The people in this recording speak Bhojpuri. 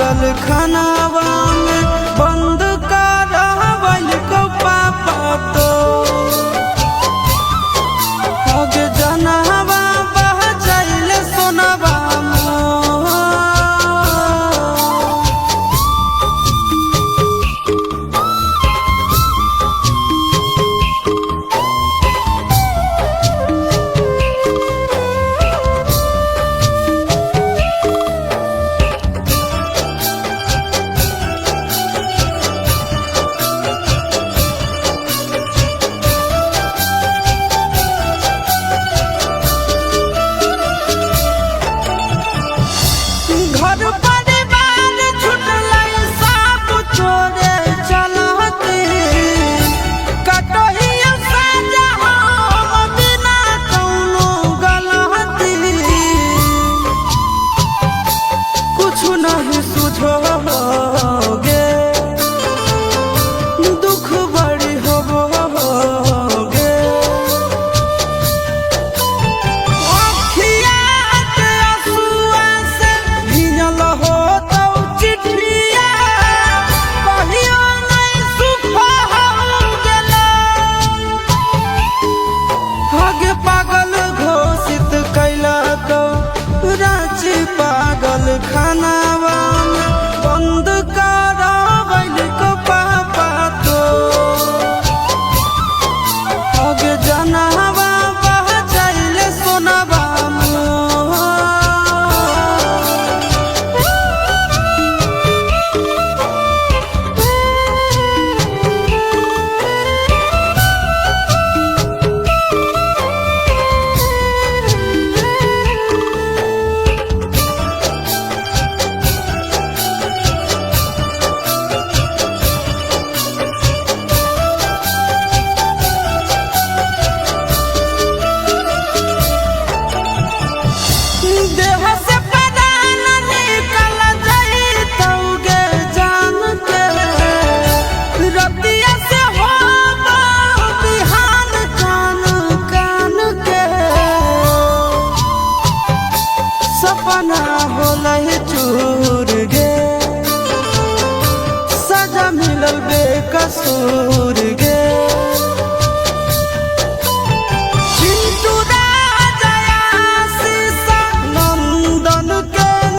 पागल खानावा में बंद करावल को पापा तो आगे जनावा बह जाइल सोनावा घर परिवार छुटलै सब छोड़े चलती कटहिया साजा हम बिना कौनो गलती कुछ नहीं सुझोगे दुख बड़ी होबोगे पागल घोषित कैला तो रांची पागल खानावा में बंद करावल को पापा तो आगे जनावा बह जाइल सोनावा देह से परान निकल जाइतौगे जान के रतिया से हो बिहान कान कान के सपना होलै चूर गे सजा मिलल बेकसूर गे।